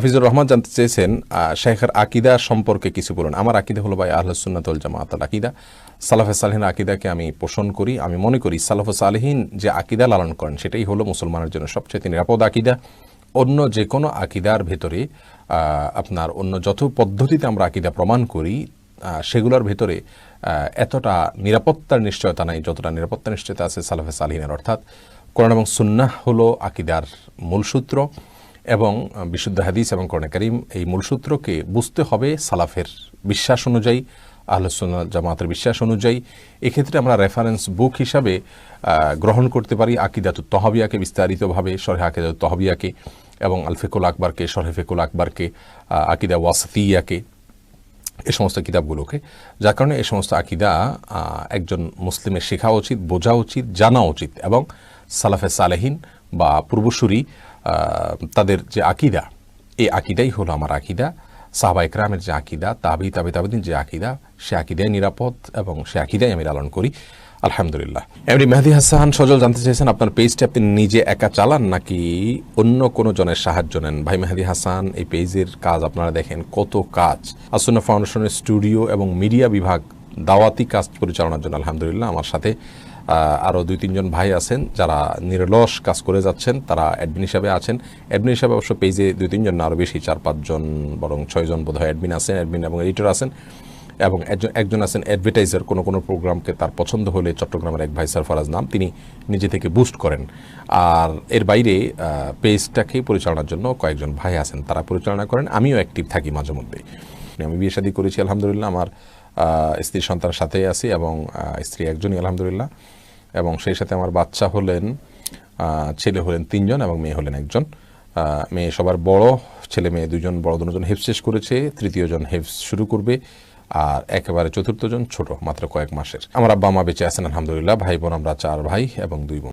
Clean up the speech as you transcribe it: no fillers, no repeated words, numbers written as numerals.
হাফিজুর রহমান জানতে চেয়েছেন শেখের আকিদা সম্পর্কে কিছু বলুন। আমার আকিদা হলো ভাই আহলুস সুন্নাত ওয়াল জামাআতুল আকিদা, সালাফে সালেহিন আকিদাকে আমি পোষণ করি। আমি মনে করি সালাফে সালেহিন যে আকিদা লালন করেন সেটাই হলো মুসলমানের জন্য সবচেয়ে নিরাপদ আকিদা। অন্য যে কোনো আকিদার ভেতরে আপনার অন্য যত পদ্ধতিতে আমরা আকিদা প্রমাণ করি সেগুলোর ভেতরে এতটা নিরাপত্তার নিশ্চয়তা নাই যতটা নিরাপত্তার নিশ্চয়তা আছে সালাফে সালেহিনের। অর্থাৎ কোরআন এবং সুন্নাহ হলো আকিদার মূলসূত্র এবং বিশুদ্ধ হাদিস এবং কোরআন কারীম এই মূলসূত্রকে বুঝতে হবে সালাফের বিশ্বাস অনুযায়ী, আহলুস সুন্নাহ জামাতের বিশ্বাস অনুযায়ী। এক্ষেত্রে আমরা রেফারেন্স বুক হিসাবে গ্রহণ করতে পারি আকিদাতুত তহবিয়াকে, বিস্তারিতভাবে শরহে আকিদাতুত তহবিয়াকে, এবং আল ফিকুল আকবরকে, শরহে ফিকুল আকবরকে, আকিদা ওয়াসিতিয়াকে, এই সমস্ত কিতাবগুলোকে। যার কারণে এই সমস্ত আকিদা একজন মুসলিমের শেখা উচিত, বোঝা উচিত, জানা উচিত। এবং সালাফে সালেহিন বা পূর্বসূরি তাদের যে আকিদা, এই আকিদাই হলো আমার আকিদা। সাহাবা ইকরামের যে আকিদা, তাবিঈন যে আকিদা, সে আকিদাই নিরাপদ এবং সে আকিদাই আমি লালন করি আলহামদুলিল্লাহ। এমনি মেহেদী হাসান সজল জানতে চেয়েছেন আপনার পেজটি আপনি নিজে একা চালান নাকি অন্য কোনো জনের সাহায্য নেন? ভাই মেহেদী হাসান, এই পেজের কাজ আপনারা দেখেন কত কাজ। আসুন্নাহ ফাউন্ডেশনের স্টুডিও এবং মিডিয়া বিভাগ দাওয়াতি কাজ পরিচালনার জন্য আলহামদুলিল্লাহ আমার সাথে আরও 2-3 জন ভাই আছেন যারা নিরলস কাজ করে যাচ্ছেন। তারা অ্যাডমিন হিসাবে আছেন। অ্যাডমিন হিসাবে অবশ্য পেজে 2-3 জন না, আরও বেশি, 4-5 জন, বরং 6 জন বোধ হয় অ্যাডমিন আছেন, অ্যাডমিন এবং এডিটর আছেন। এবং একজন আছেন অ্যাডভার্টাইজার, কোনো প্রোগ্রামকে তার পছন্দ হলে চট্টগ্রামের এক ভাই সরফরাজ নাম, তিনি নিজে থেকে বুস্ট করেন। আর এর বাইরে পেজটাকে পরিচালনার জন্য কয়েকজন ভাই আছেন, তারা পরিচালনা করেন। আমিও অ্যাক্টিভ থাকি মাঝে মধ্যে। আমি বিয়ে শাদী করেছি আলহামদুলিল্লাহ, আমার স্ত্রী সন্তানের সাথেই আছি এবং স্ত্রী একজনই আলহামদুলিল্লাহ। এবং সেই সাথে আমার বাচ্চা হলেন, ছেলে হলেন 3 জন এবং মেয়ে হলেন 1 জন। মেয়ে সবার বড়, ছেলে মেয়ে 2 জন, বড় 2 জন হেফজ শেষ করেছে, তৃতীয় জন হেফজ শুরু করবে, আর একেবারে চতুর্থ জন ছোট, মাত্র কয়েক মাসের। আমার আব্বা মা বেঁচে আছেন আলহামদুলিল্লাহ। ভাই বোন আমরা 4 ভাই এবং 2 বোন।